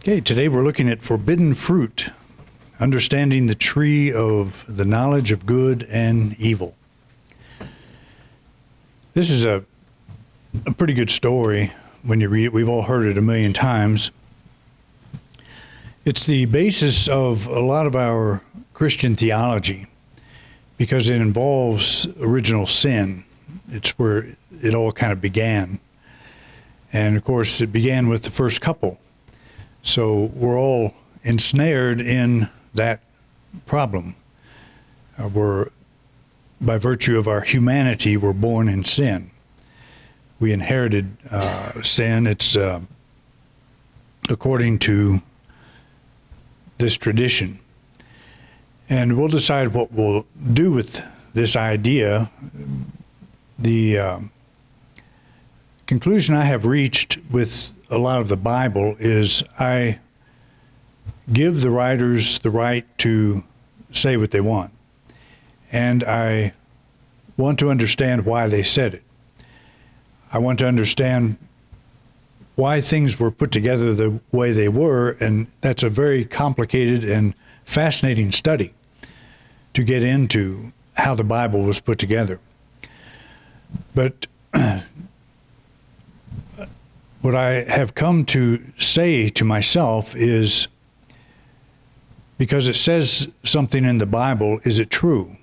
Okay, today we're looking at forbidden fruit, understanding the tree of the knowledge of good and evil. This is a pretty good story when you read it. We've all heard it a million times. It's the basis of a lot of our Christian theology because it involves original sin. It's where it all kind of began. And of course, it began with the first couple. So we're all ensnared in that problem. We're, by virtue of our humanity, we're born in sin. We inherited sin. It's according to this tradition. And we'll decide what we'll do with this idea. The conclusion I have reached with a lot of the Bible is I give the writers the right to say what they want. And I want to understand why they said it. I want to understand why things were put together the way they were, and that's a very complicated and fascinating study to get into how the Bible was put together. But what I have come to say to myself is, because it says something in the Bible, is it true?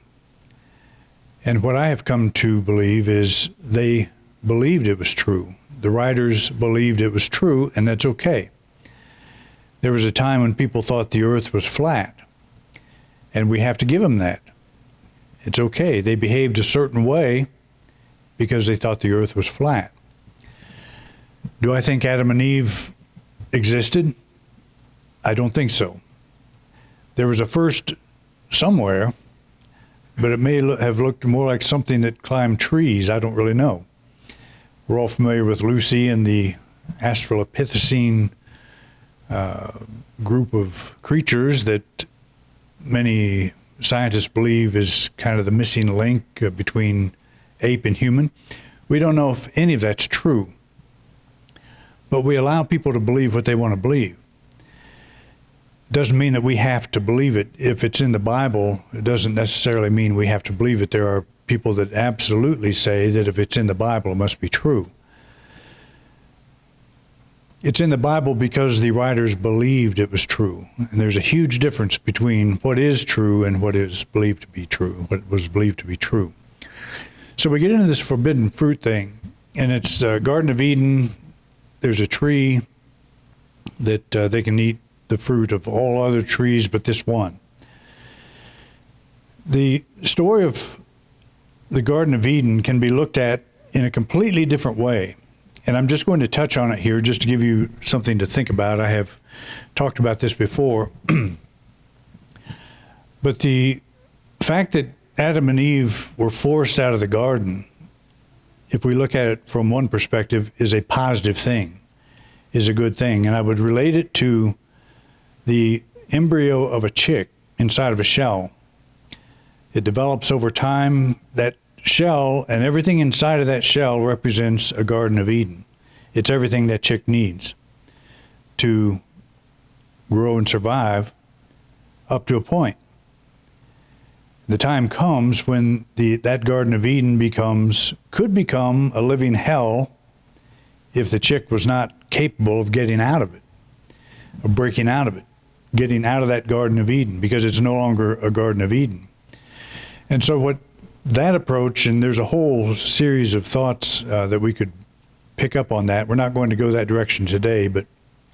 And what I have come to believe is they believed it was true. The writers believed it was true, and that's okay. There was a time when people thought the earth was flat, and we have to give them that. It's okay. They behaved a certain way because they thought the earth was flat. Do I think Adam and Eve existed? I don't think so. There was a first somewhere, but it may have looked more like something that climbed trees. I don't really know. We're all familiar with Lucy and the Australopithecine group of creatures that many scientists believe is kind of the missing link between ape and human. We don't know if any of that's true. But we allow people to believe what they want to believe. Doesn't mean that we have to believe it. If it's in the Bible, it doesn't necessarily mean we have to believe it. There are people that absolutely say that if it's in the Bible, it must be true. It's in the Bible because the writers believed it was true. And there's a huge difference between what is true and what is believed to be true, what was believed to be true. So we get into this forbidden fruit thing, and it's Garden of Eden. There's a tree that they can eat the fruit of all other trees but this one. The story of the Garden of Eden can be looked at in a completely different way. And I'm just going to touch on it here just to give you something to think about. I have talked about this before. But the fact that Adam and Eve were forced out of the garden, if we look at it from one perspective, is a positive thing, is a good thing. And I would relate it to the embryo of a chick inside of a shell. It develops over time. That shell and everything inside of that shell represents a Garden of Eden. It's everything that chick needs to grow and survive up to a point. The time comes when that Garden of Eden could become a living hell if the chick was not capable of getting out of it, of breaking out of it, getting out of that Garden of Eden, because it's no longer a Garden of Eden. And so what that approach, and there's a whole series of thoughts that we could pick up on that. We're not going to go that direction today, but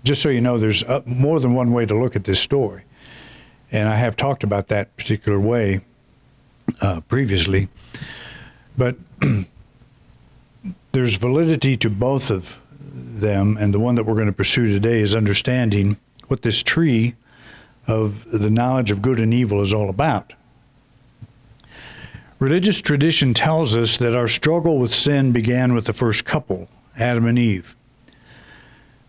just so you know, there's more than one way to look at this story. And I have talked about that particular way previously. But there's validity to both of them, and the one that we're going to pursue today is understanding what this tree of the knowledge of good and evil is all about. Religious tradition tells us that our struggle with sin began with the first couple, Adam and Eve.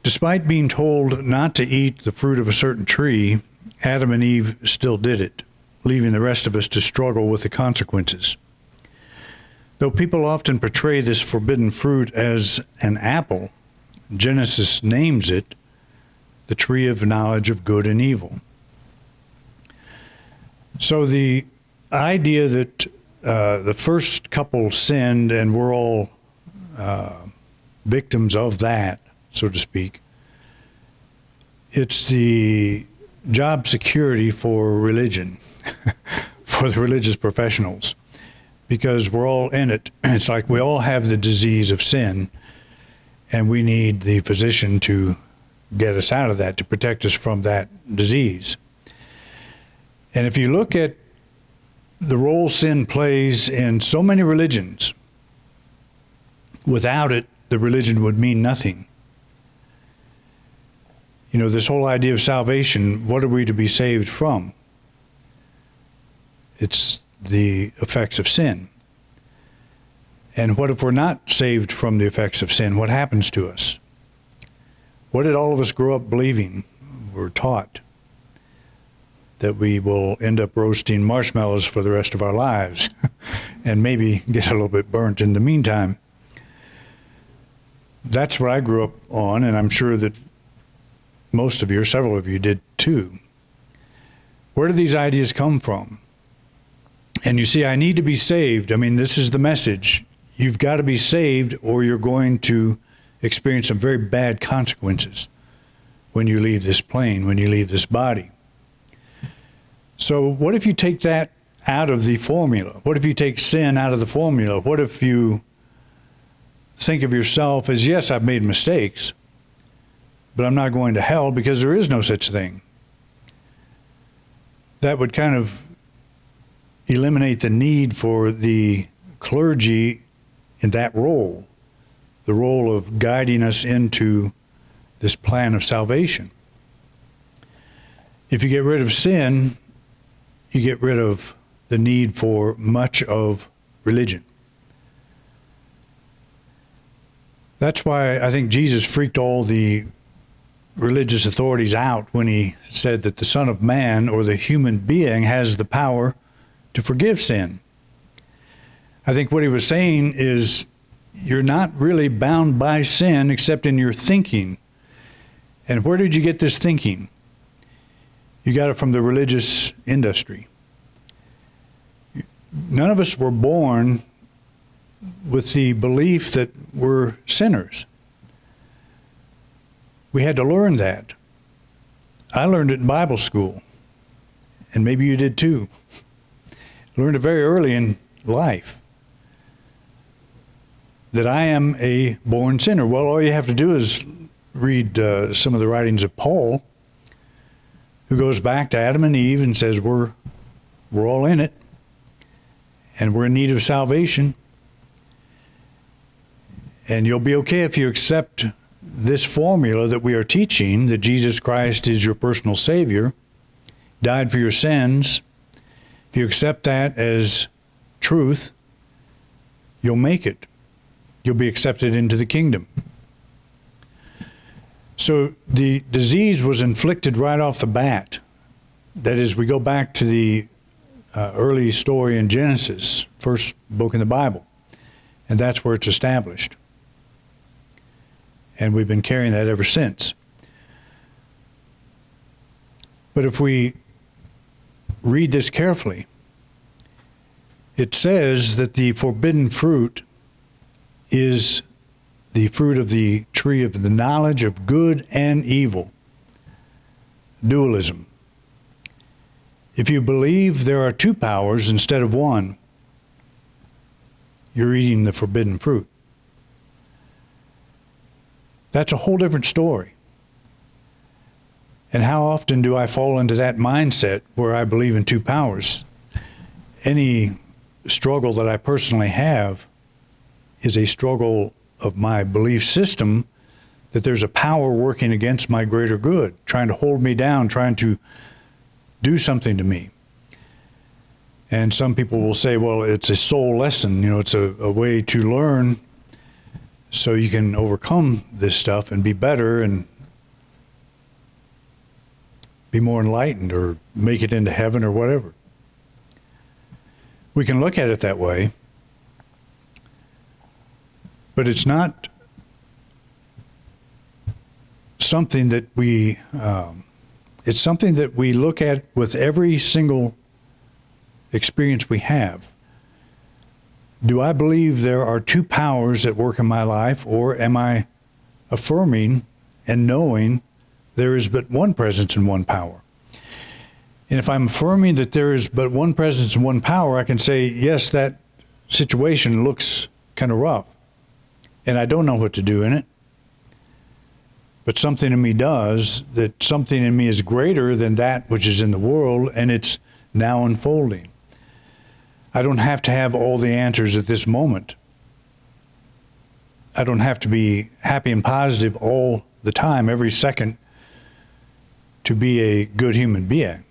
Despite being told not to eat the fruit of a certain tree, Adam and Eve still did it, leaving the rest of us to struggle with the consequences. Though people often portray this forbidden fruit as an apple, Genesis names it the tree of knowledge of good and evil. So the idea that the first couple sinned and we're all victims of that, so to speak, it's the job security for religion, for the religious professionals, because we're all in it. It's like we all have the disease of sin, and we need the physician to get us out of that, to protect us from that disease. And if you look at the role sin plays in so many religions, without it, the religion would mean nothing. You know, this whole idea of salvation, what are we to be saved from? It's the effects of sin. And what if we're not saved from the effects of sin? What happens to us? What did all of us grow up believing? We're taught that we will end up roasting marshmallows for the rest of our lives and maybe get a little bit burnt in the meantime. That's what I grew up on, and I'm sure that most of you, or several of you, did too. Where do these ideas come from? And you see, I need to be saved. I mean, this is the message. You've got to be saved, or you're going to experience some very bad consequences when you leave this plane, when you leave this body. So what if you take that out of the formula? What if you take sin out of the formula? What if you think of yourself as, yes, I've made mistakes, but I'm not going to hell because there is no such thing? That would kind of eliminate the need for the clergy in that role, the role of guiding us into this plan of salvation. If you get rid of sin, you get rid of the need for much of religion. That's why I think Jesus freaked all the religious authorities out when he said that the Son of Man, or the human being, has the power to forgive sin. I think what he was saying is, you're not really bound by sin except in your thinking. And where did you get this thinking? You got it from the religious industry. None of us were born with the belief that we're sinners. We had to learn that. I learned it in Bible school, and maybe you did too. Learned it very early in life, that I am a born sinner. Well, all you have to do is read some of the writings of Paul, who goes back to Adam and Eve and says we're all in it, and we're in need of salvation. And you'll be okay if you accept this formula that we are teaching, that Jesus Christ is your personal Savior, died for your sins. If you accept that as truth, you'll make it. You'll be accepted into the kingdom. So the disease was inflicted right off the bat. That is, we go back to the early story in Genesis, first book in the Bible, and that's where it's established. And we've been carrying that ever since. But if we read this carefully, it says that the forbidden fruit is the fruit of the tree of the knowledge of good and evil. Dualism. If you believe there are two powers instead of one, you're eating the forbidden fruit. That's a whole different story. And how often do I fall into that mindset where I believe in two powers? Any struggle that I personally have is a struggle of my belief system that there's a power working against my greater good, trying to hold me down, trying to do something to me. And some people will say, well, it's a soul lesson, it's a way to learn so you can overcome this stuff and be better and be more enlightened or make it into heaven or whatever. We can look at it that way, but it's not something that it's something that we look at with every single experience we have. Do I believe there are two powers at work in my life, or am I affirming and knowing there is but one presence and one power? And if I'm affirming that there is but one presence and one power, I can say, yes, that situation looks kind of rough, and I don't know what to do in it. But something in me does, that something in me is greater than that which is in the world, and it's now unfolding. I don't have to have all the answers at this moment. I don't have to be happy and positive all the time, every second, to be a good human being.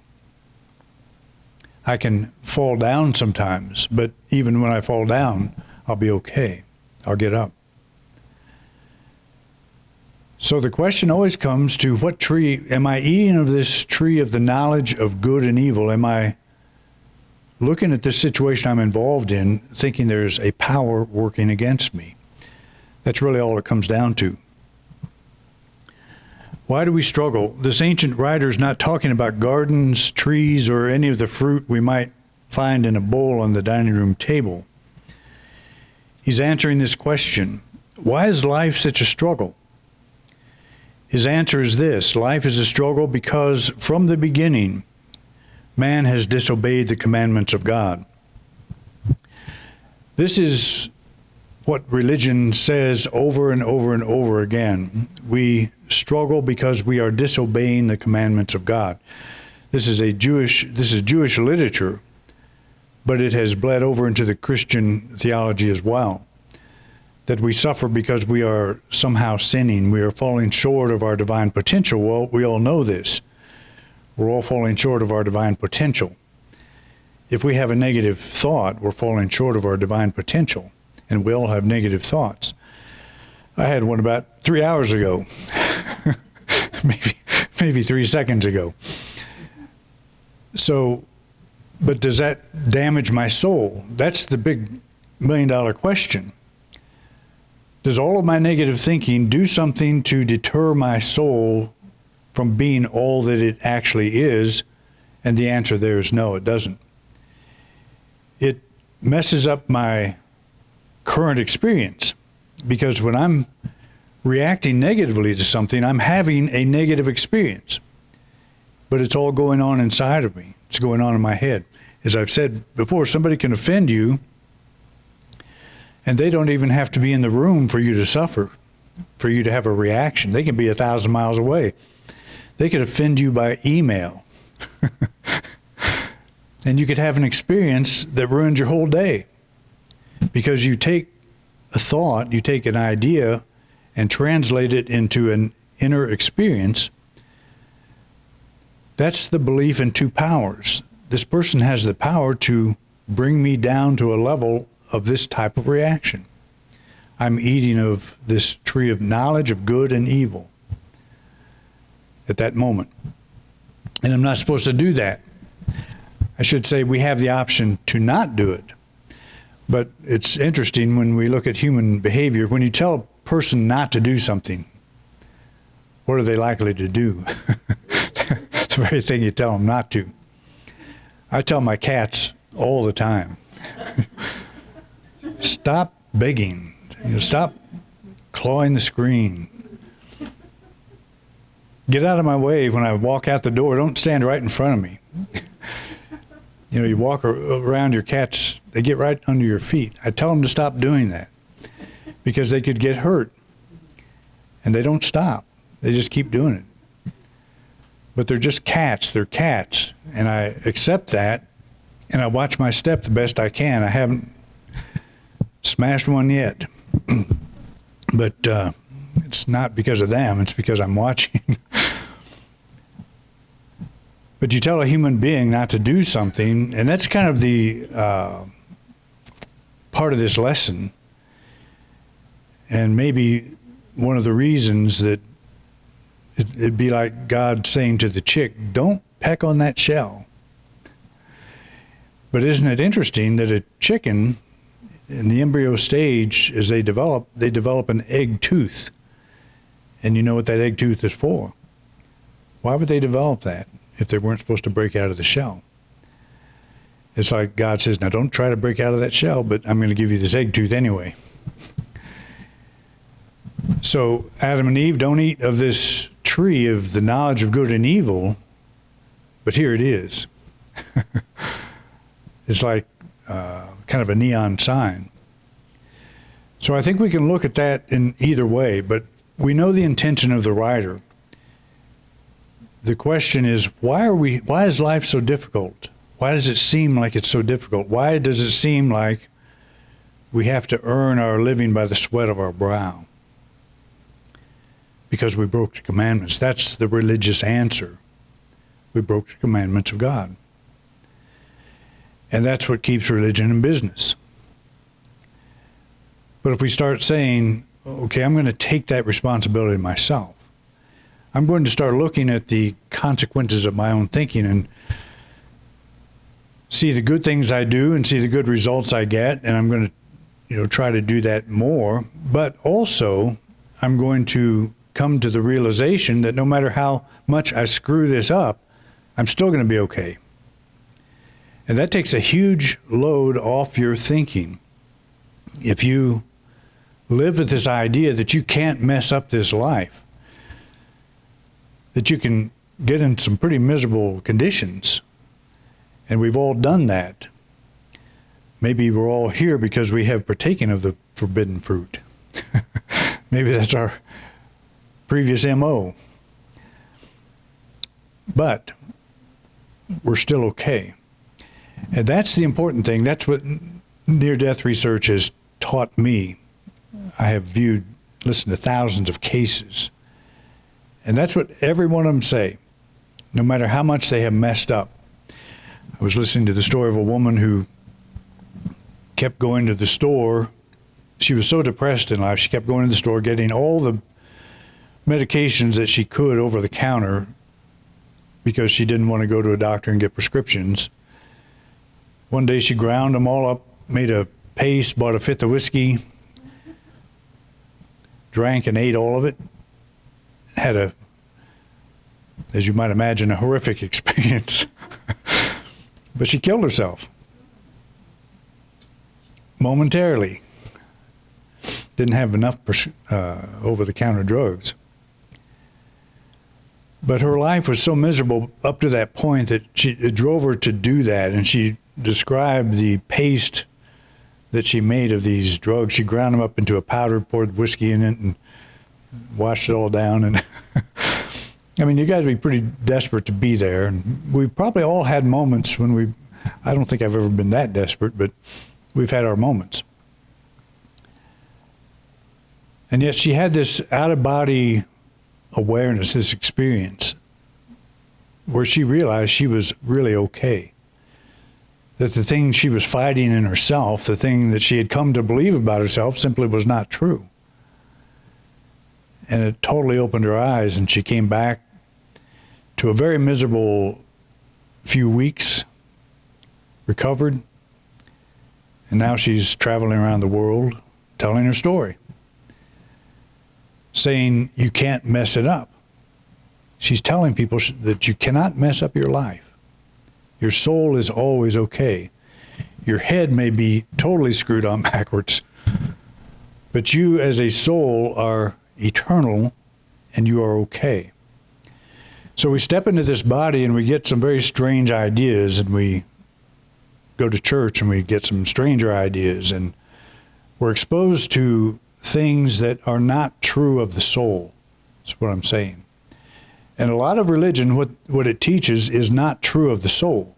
I can fall down sometimes, but even when I fall down, I'll be okay. I'll get up. So the question always comes to, what tree am I eating of? This tree of the knowledge of good and evil? Am I looking at this situation I'm involved in, thinking there's a power working against me? That's really all it comes down to. Why do we struggle? This ancient writer is not talking about gardens, trees, or any of the fruit we might find in a bowl on the dining room table. He's answering this question: why is life such a struggle? His answer is this: life is a struggle because from the beginning, man has disobeyed the commandments of God. This is what religion says over and over and over again. We struggle because we are disobeying the commandments of God. This is Jewish literature, but it has bled over into the Christian theology as well. That we suffer because we are somehow sinning. We are falling short of our divine potential. Well, we all know this. We're all falling short of our divine potential. If we have a negative thought, we're falling short of our divine potential. And we all have negative thoughts. I had one about 3 hours ago, maybe 3 seconds ago. So, but does that damage my soul? That's the big million-dollar question. Does all of my negative thinking do something to deter my soul from being all that it actually is? And the answer there is no, it doesn't. It messes up my current experience, because when I'm reacting negatively to something, I'm having a negative experience. But it's all going on inside of me. It's going on in my head. As I've said before, somebody can offend you, and they don't even have to be in the room for you to suffer, for you to have a reaction. They can be 1,000 miles away. They could offend you by email. And you could have an experience that ruins your whole day. Because you take a thought, you take an idea, and translate it into an inner experience. That's the belief in two powers. This person has the power to bring me down to a level of this type of reaction. I'm eating of this tree of knowledge of good and evil at that moment. And I'm not supposed to do that. I should say we have the option to not do it. But it's interesting when we look at human behavior. When you tell a person not to do something, what are they likely to do? It's the very thing you tell them not to. I tell my cats all the time, stop begging. Stop clawing the screen. Get out of my way when I walk out the door. Don't stand right in front of me. You walk around your cats, they get right under your feet. I tell them to stop doing that because they could get hurt. And they don't stop. They just keep doing it. But they're just cats. They're cats. And I accept that, and I watch my step the best I can. I haven't smashed one yet. But it's not because of them. It's because I'm watching. But you tell a human being not to do something, and that's kind of the part of this lesson, and maybe one of the reasons that it'd be like God saying to the chick, don't peck on that shell. But isn't it interesting that a chicken, in the embryo stage, as they develop an egg tooth. And you know what that egg tooth is for. Why would they develop that if they weren't supposed to break out of the shell? It's like God says, now don't try to break out of that shell, but I'm going to give you this egg tooth anyway. So Adam and Eve, don't eat of this tree of the knowledge of good and evil, but here it is. It's like kind of a neon sign. So I think we can look at that in either way, but we know the intention of the writer. The question is, why is life so difficult? Why does it seem like it's so difficult? Why does it seem like we have to earn our living by the sweat of our brow? Because we broke the commandments. That's the religious answer. We broke the commandments of God. And that's what keeps religion in business. But if we start saying, okay, I'm going to take that responsibility myself. I'm going to start looking at the consequences of my own thinking and see the good things I do and see the good results I get, and I'm going to, try to do that more. But also, I'm going to come to the realization that no matter how much I screw this up, I'm still going to be okay. And that takes a huge load off your thinking. If you live with this idea that you can't mess up this life, that you can get in some pretty miserable conditions, and we've all done that. Maybe we're all here because we have partaken of the forbidden fruit. Maybe that's our previous MO. But we're still okay. And that's the important thing. That's what near-death research has taught me. I have listened to thousands of cases. And that's what every one of them say, no matter how much they have messed up. I was listening to the story of a woman who kept going to the store. She was so depressed in life, she kept going to the store, getting all the medications that she could over the counter because she didn't want to go to a doctor and get prescriptions. One day she ground them all up, made a paste, bought a fifth of whiskey, drank and ate all of it, had as you might imagine, a horrific experience. But she killed herself. Momentarily. Didn't have enough over-the-counter drugs. But her life was so miserable up to that point that it drove her to do that. And she described the paste that she made of these drugs. She ground them up into a powder, poured whiskey in it, and washed it all down. And I mean, you got to be pretty desperate to be there. And we've probably all had moments when I don't think I've ever been that desperate, but we've had our moments. And yet she had this out-of-body awareness, this experience, where she realized she was really okay. That the thing she was fighting in herself, the thing that she had come to believe about herself, simply was not true. And it totally opened her eyes, and she came back to a very miserable few weeks, recovered, and now she's traveling around the world telling her story, saying you can't mess it up. She's telling people that you cannot mess up your life. Your soul is always okay. Your head may be totally screwed on backwards, but you as a soul are eternal, and you are okay. So we step into this body and we get some very strange ideas, and we go to church and we get some stranger ideas, and we're exposed to things that are not true of the soul. That's what I'm saying. And a lot of religion, what it teaches is not true of the soul.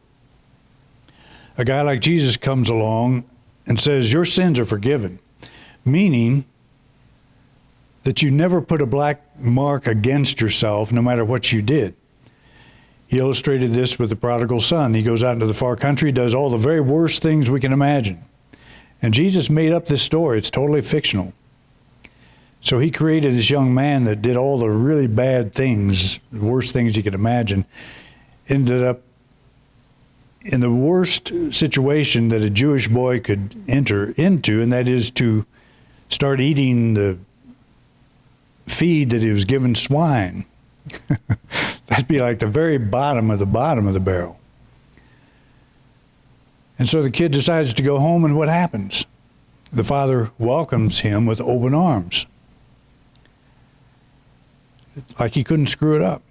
A guy like Jesus comes along and says, your sins are forgiven, meaning that you never put a black mark against yourself no matter what you did. He illustrated this with the prodigal son. He goes out into the far country, does all the very worst things we can imagine. And Jesus made up this story. It's totally fictional. So he created this young man that did all the really bad things, the worst things you could imagine, ended up in the worst situation that a Jewish boy could enter into, and that is to start eating the feed that he was giving swine. That'd be like the very bottom of the barrel. And so the kid decides to go home, and what happens? The father welcomes him with open arms. Like he couldn't screw it up.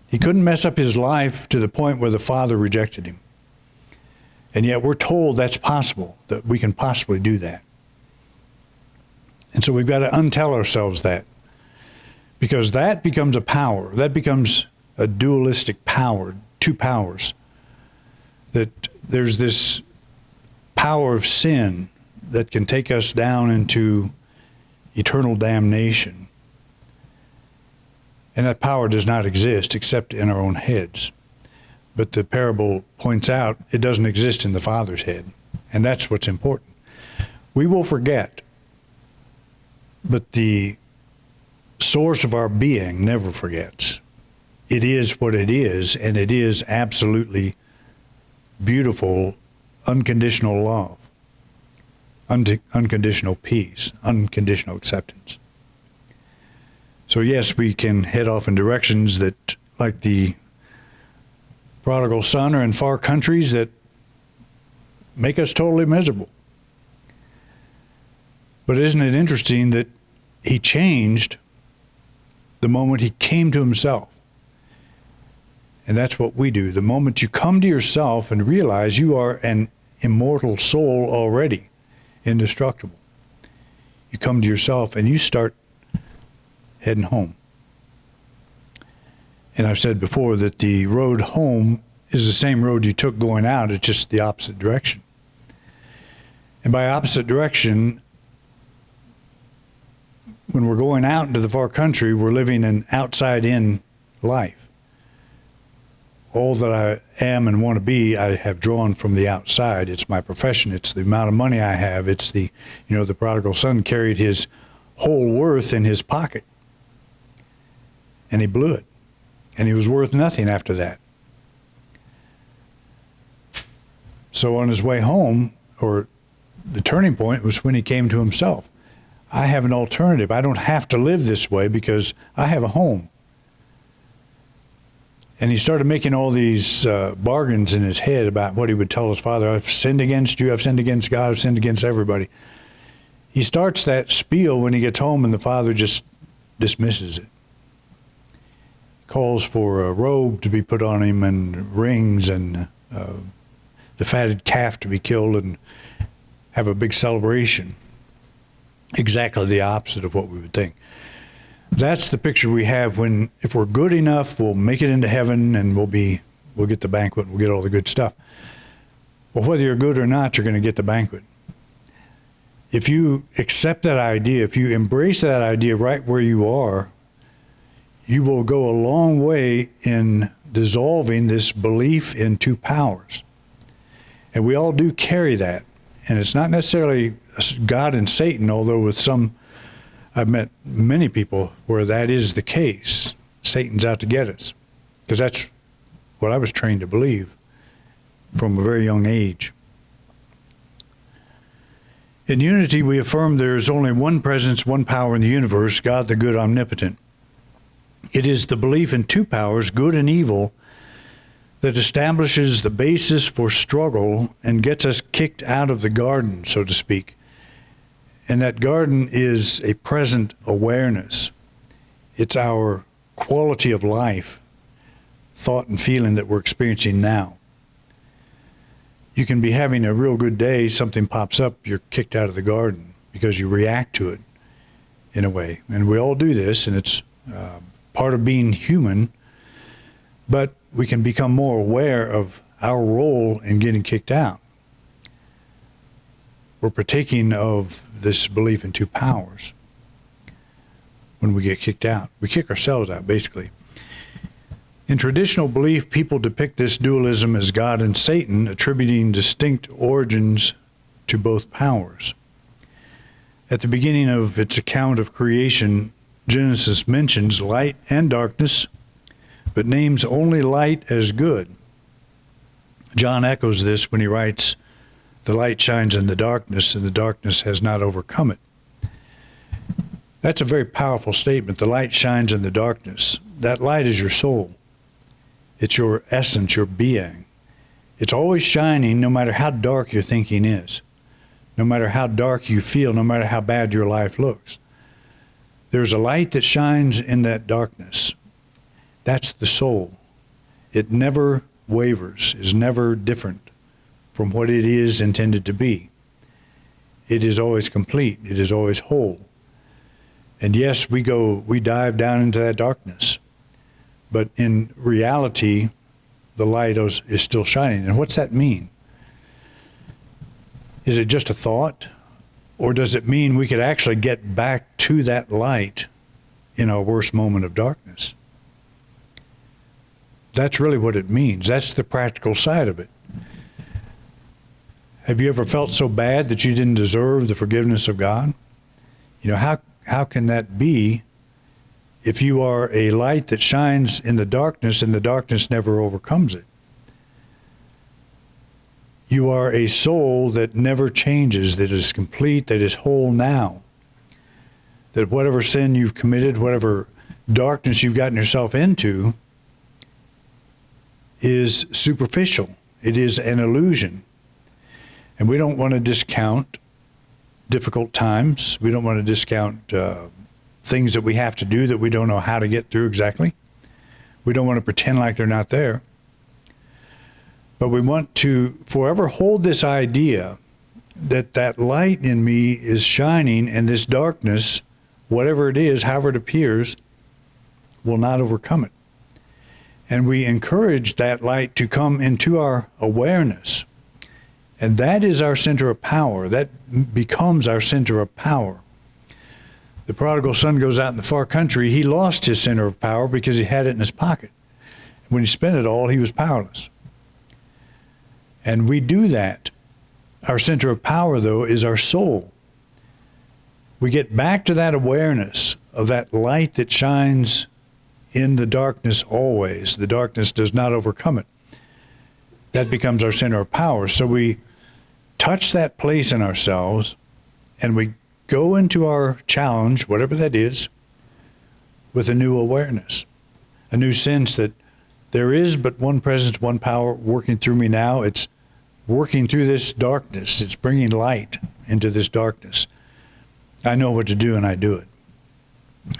He couldn't mess up his life to the point where the father rejected him. And yet we're told that's possible, that we can possibly do that. And so we've got to untell ourselves that. Because that becomes a power. That becomes a dualistic power, two powers. That there's this power of sin that can take us down into eternal damnation. And that power does not exist except in our own heads. But the parable points out it doesn't exist in the Father's head. And that's what's important. We will forget, but the source of our being never forgets. It is what it is, and it is absolutely beautiful, unconditional love, unconditional peace, unconditional acceptance. So yes, we can head off in directions that, like the prodigal son, are in far countries that make us totally miserable. But isn't it interesting that he changed the moment he came to himself? And that's what we do. The moment you come to yourself and realize you are an immortal soul already, indestructible, you come to yourself and you start heading home. And I've said before that the road home is the same road you took going out, it's just the opposite direction. And by opposite direction, when we're going out into the far country, we're living an outside-in life. All that I am and want to be, I have drawn from the outside. It's my profession. It's the amount of money I have. It's the prodigal son carried his whole worth in his pocket. And he blew it. And he was worth nothing after that. So on his way home, or the turning point was when he came to himself. I have an alternative. I don't have to live this way because I have a home. And he started making all these bargains in his head about what he would tell his father. I've sinned against you. I've sinned against God. I've sinned against everybody. He starts that spiel when he gets home, and the father just dismisses it. Calls for a robe to be put on him and rings and the fatted calf to be killed and have a big celebration. Exactly the opposite of what we would think. That's the picture we have when, if we're good enough, we'll make it into heaven and we'll get the banquet, we'll get all the good stuff. Well, whether you're good or not, you're going to get the banquet. If you accept that idea, if you embrace that idea right where you are, you will go a long way in dissolving this belief in two powers. And we all do carry that. And it's not necessarily God and Satan, although with some, I've met many people where that is the case. Satan's out to get us. Because that's what I was trained to believe from a very young age. In unity, we affirm there is only one presence, one power in the universe, God the good omnipotent. It is the belief in two powers, good and evil, that establishes the basis for struggle and gets us kicked out of the garden, so to speak. And that garden is a present awareness. It's our quality of life, thought and feeling that we're experiencing now. You can be having a real good day, something pops up, you're kicked out of the garden because you react to it in a way. And we all do this, and it's part of being human, but we can become more aware of our role in getting kicked out. We're partaking of this belief in two powers when we get kicked out. We kick ourselves out, basically. In traditional belief, people depict this dualism as God and Satan, attributing distinct origins to both powers. At the beginning of its account of creation, Genesis mentions light and darkness, but names only light as good. John echoes this when he writes, "The light shines in the darkness, and the darkness has not overcome it." That's a very powerful statement. The light shines in the darkness. That light is your soul. It's your essence, your being. It's always shining no matter how dark your thinking is, no matter how dark you feel, no matter how bad your life looks. There's a light that shines in that darkness. That's the soul. It never wavers, is never different from what it is intended to be. It is always complete. It is always whole. And yes, we dive down into that darkness. But in reality, the light is still shining. And what's that mean? Is it just a thought? Or does it mean we could actually get back to that light in our worst moment of darkness? That's really what it means. That's the practical side of it. Have you ever felt so bad that you didn't deserve the forgiveness of God? You know, how can that be if you are a light that shines in the darkness and the darkness never overcomes it? You are a soul that never changes, that is complete, that is whole now. That whatever sin you've committed, whatever darkness you've gotten yourself into, is superficial. It is an illusion. And we don't want to discount difficult times. We don't want to discount things that we have to do that we don't know how to get through exactly. We don't want to pretend like they're not there. But we want to forever hold this idea that that light in me is shining, and this darkness, whatever it is, however it appears, will not overcome it. And we encourage that light to come into our awareness. And that is our center of power. That becomes our center of power. The prodigal son goes out in the far country. He lost his center of power because he had it in his pocket. When he spent it all, he was powerless. And we do that. Our center of power, though, is our soul. We get back to that awareness of that light that shines in the darkness always. The darkness does not overcome it. That becomes our center of power. So we touch that place in ourselves, and we go into our challenge, whatever that is, with a new awareness, a new sense that there is but one presence, one power working through me now. It's working through this darkness. It's bringing light into this darkness. I know what to do, and I do it.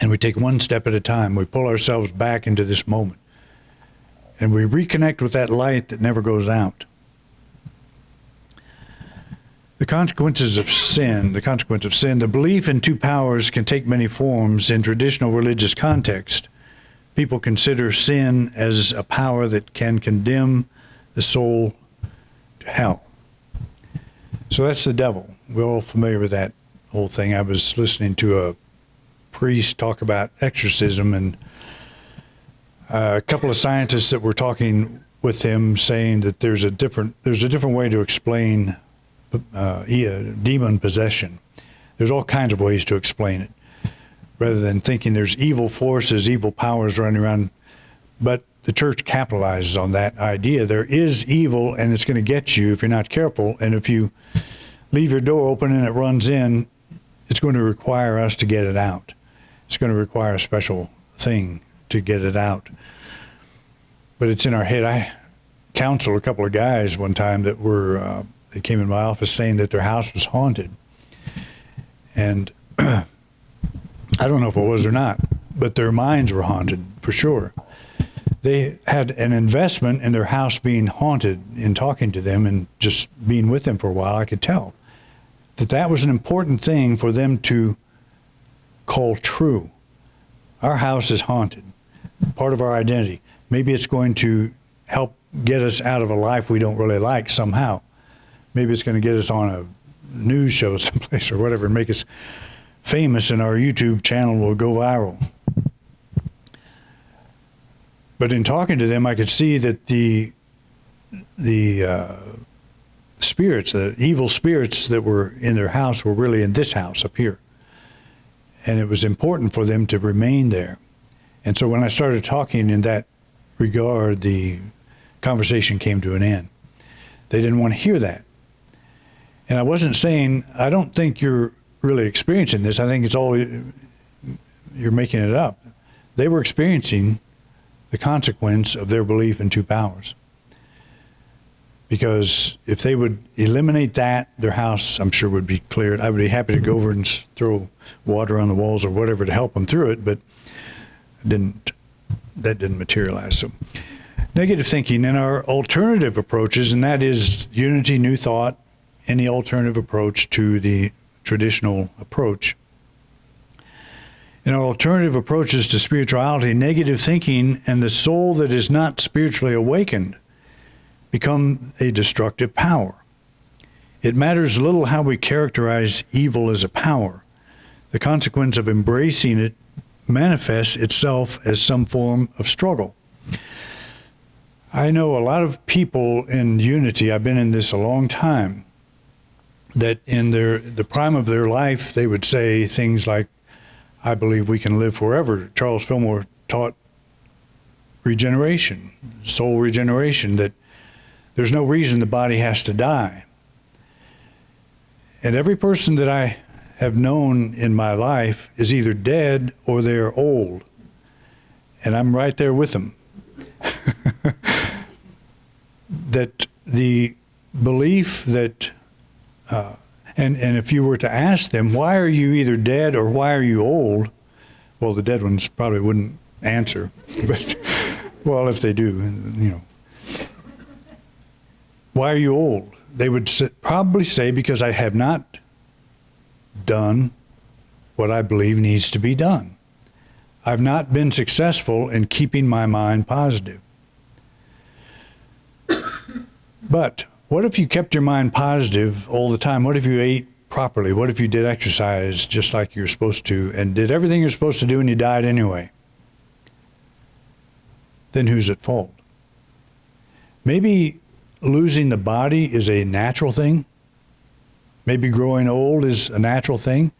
And we take one step at a time. We pull ourselves back into this moment. And we reconnect with that light that never goes out. The consequences of sin, the belief in two powers can take many forms. In traditional religious context, people consider sin as a power that can condemn the soul to hell. So that's the devil. We're all familiar with that whole thing. I was listening to a priest talk about exorcism, and a couple of scientists that were talking with him saying that there's a different way to explain demon possession. There's all kinds of ways to explain it, rather than thinking there's evil forces, evil powers running around. But the church capitalizes on that idea. There is evil, and it's going to get you if you're not careful. And if you leave your door open and it runs in, it's going to require us to get it out. It's going to require a special thing to get it out. But it's in our head. I counseled a couple of guys one time that they came in my office saying that their house was haunted. And I don't know if it was or not, but their minds were haunted for sure. They had an investment in their house being haunted. In talking to them and just being with them for a while, I could tell that was an important thing for them to call true. Our house is haunted, part of our identity. Maybe it's going to help get us out of a life we don't really like somehow. Maybe it's going to get us on a news show someplace or whatever and make us famous, and our YouTube channel will go viral. But in talking to them, I could see that the spirits, the evil spirits that were in their house were really in this house up here. And it was important for them to remain there. And so when I started talking in that regard, the conversation came to an end. They didn't want to hear that. And I wasn't saying, I don't think you're really experiencing this. I think it's all you're making it up. They were experiencing the consequence of their belief in two powers. Because if they would eliminate that, their house, I'm sure, would be cleared. I would be happy to go over and throw water on the walls or whatever to help them through it, but that didn't materialize. So negative thinking and our alternative approaches, and that is unity, new thought, any alternative approach to the traditional approach. In our alternative approaches to spirituality, negative thinking and the soul that is not spiritually awakened become a destructive power. It matters little how we characterize evil as a power. The consequence of embracing it manifests itself as some form of struggle. I know a lot of people in unity, I've been in this a long time, that in the prime of their life, they would say things like, I believe we can live forever. Charles Fillmore taught regeneration, soul regeneration, that there's no reason the body has to die. And every person that I have known in my life is either dead or they're old. And I'm right there with them. That the belief that, and if you were to ask them, why are you either dead or why are you old? Well, the dead ones probably wouldn't answer. But, well, if they do, you know. Why are you old? They would probably say, because I have not done what I believe needs to be done. I've not been successful in keeping my mind positive. But what if you kept your mind positive all the time? What if you ate properly? What if you did exercise just like you're supposed to and did everything you're supposed to do and you died anyway? Then who's at fault? Maybe losing the body is a natural thing. Maybe growing old is a natural thing.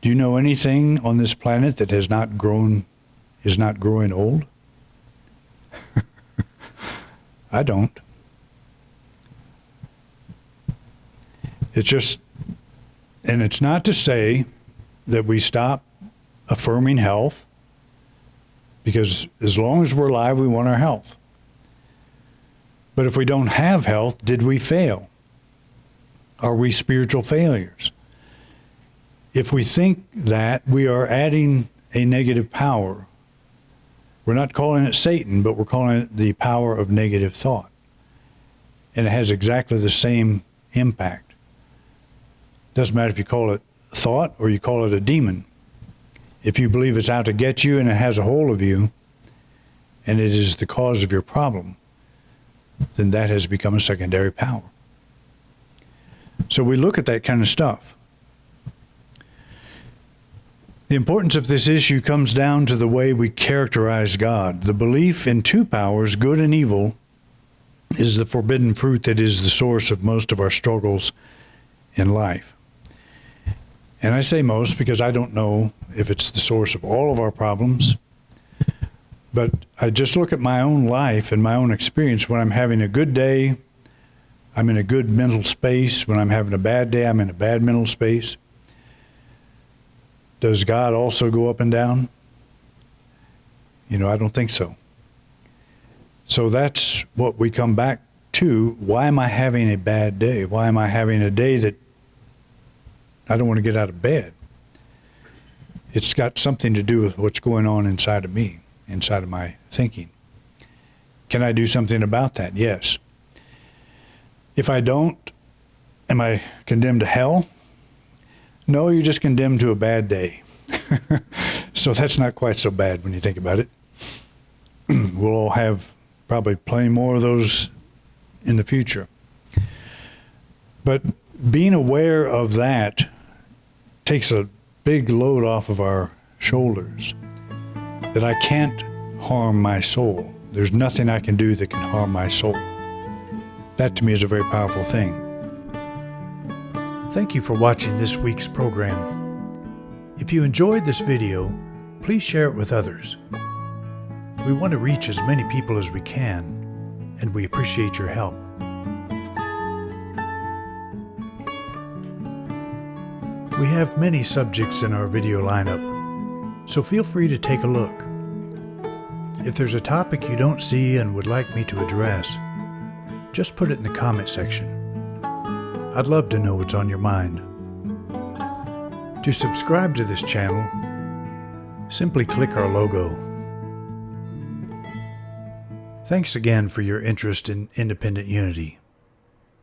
Do you know anything on this planet that has not grown, is not growing old? I don't. It's just, and it's not to say that we stop affirming health, because as long as we're alive, we want our health. But if we don't have health, did we fail? Are we spiritual failures? If we think that, we are adding a negative power. We're not calling it Satan, but we're calling it the power of negative thought. And it has exactly the same impact. Doesn't matter if you call it thought or you call it a demon. If you believe it's out to get you and it has a hold of you, and it is the cause of your problem, then that has become a secondary power. So we look at that kind of stuff. The importance of this issue comes down to the way we characterize God. The belief in two powers, good and evil, is the forbidden fruit that is the source of most of our struggles in life. And I say most because I don't know if it's the source of all of our problems. But I just look at my own life and my own experience. When I'm having a good day, I'm in a good mental space. When I'm having a bad day, I'm in a bad mental space. Does God also go up and down? You know, I don't think so. So that's what we come back to. Why am I having a bad day? Why am I having a day that I don't want to get out of bed? It's got something to do with what's going on inside of me, inside of my thinking. Can I do something about that? Yes. If I don't, am I condemned to hell? No, you're just condemned to a bad day. So that's not quite so bad when you think about it. We'll all have probably plenty more of those in the future. But being aware of that takes a big load off of our shoulders, that I can't harm my soul. There's nothing I can do that can harm my soul. That to me is a very powerful thing. Thank you for watching this week's program. If you enjoyed this video, please share it with others. We want to reach as many people as we can, and we appreciate your help. We have many subjects in our video lineup, So feel free to take a look. If there's a topic you don't see and would like me to address, just put it in the comment section. I'd love to know what's on your mind. To subscribe to this channel, simply click our logo. Thanks again for your interest in independent unity,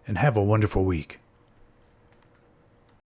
and have a wonderful week.